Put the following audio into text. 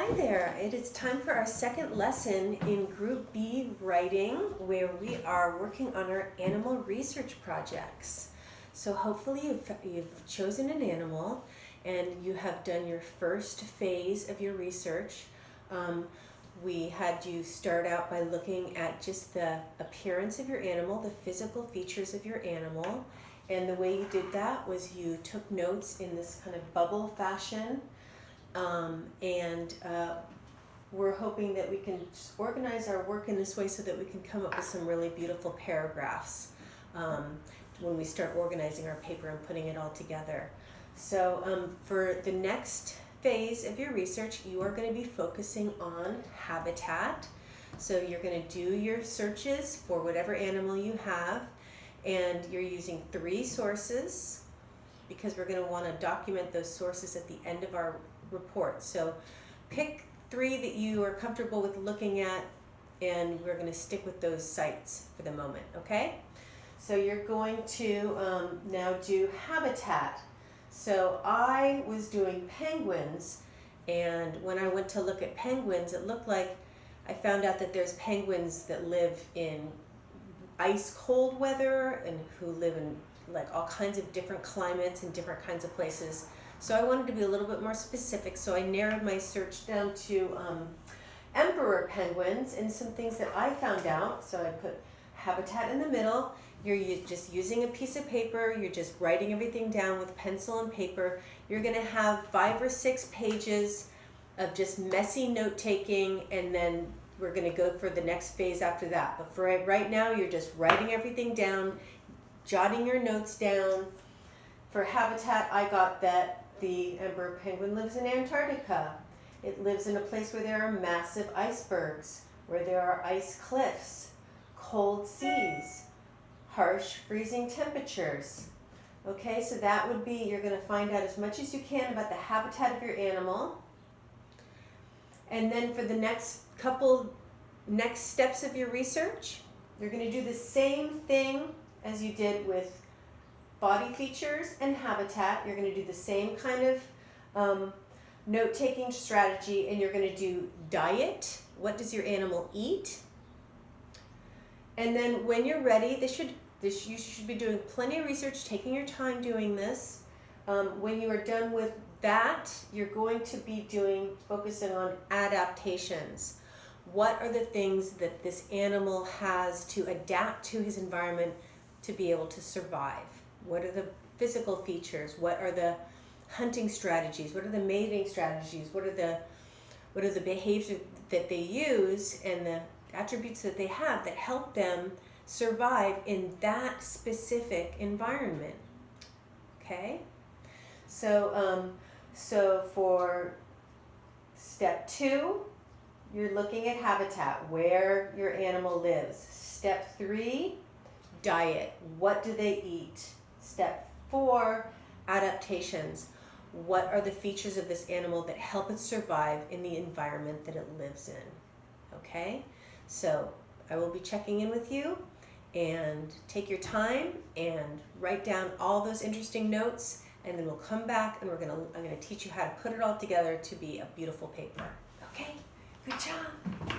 Hi there. It is time for our second lesson in Group B writing, where we are working on our animal research projects. So hopefully you've chosen an animal and you have done your first phase of your research. We had you start out by looking at just the appearance of your animal, the physical features of your animal. And the way you did that was you took notes in this kind of bubble fashion. We're hoping that we can just organize our work in this way so that we can come up with some really beautiful paragraphs when we start organizing our paper and putting it all together. So for the next phase of your research, you are going to be focusing on habitat. So you're going to do your searches for whatever animal you have, and you're using 3 sources because we're going to want to document those sources at the end of our report. So pick 3 that you are comfortable with looking at, and we're going to stick with those sites for the moment, okay? So you're going to now do habitat. So I was doing penguins, and when I went to look at penguins, it looked like I found out that there's penguins that live in ice cold weather and who live in like all kinds of different climates and different kinds of places. So I wanted to be a little bit more specific, so I narrowed my search down to emperor penguins and some things that I found out. So I put habitat in the middle. You're just using a piece of paper, you're just writing everything down with pencil and paper. You're gonna have 5 or 6 pages of just messy note taking, and then we're gonna go for the next phase after that. But for right now, you're just writing everything down, jotting your notes down. For habitat, I got that the emperor penguin lives in Antarctica. It lives in a place where there are massive icebergs, where there are ice cliffs, cold seas, harsh freezing temperatures. Okay, so that would be, you're going to find out as much as you can about the habitat of your animal. And then for the next steps of your research, you're going to do the same thing as you did with body features and habitat. You're going to do the same kind of note-taking strategy, and you're going to do diet. What does your animal eat? And then when you're ready, you should be doing plenty of research, taking your time doing this. When you are done with that, you're going to be focusing on adaptations. What are the things that this animal has to adapt to his environment to be able to survive? What are the physical features? What are the hunting strategies? What are the mating strategies? What are the behaviors that they use and the attributes that they have that help them survive in that specific environment? Okay? So for step 2, you're looking at habitat, where your animal lives. Step 3, diet. What do they eat? Step 4, adaptations. What are the features of this animal that help it survive in the environment that it lives in? Okay? So I will be checking in with you, and take your time and write down all those interesting notes, and then we'll come back and I'm going to teach you how to put it all together to be a beautiful paper. Okay? Good job.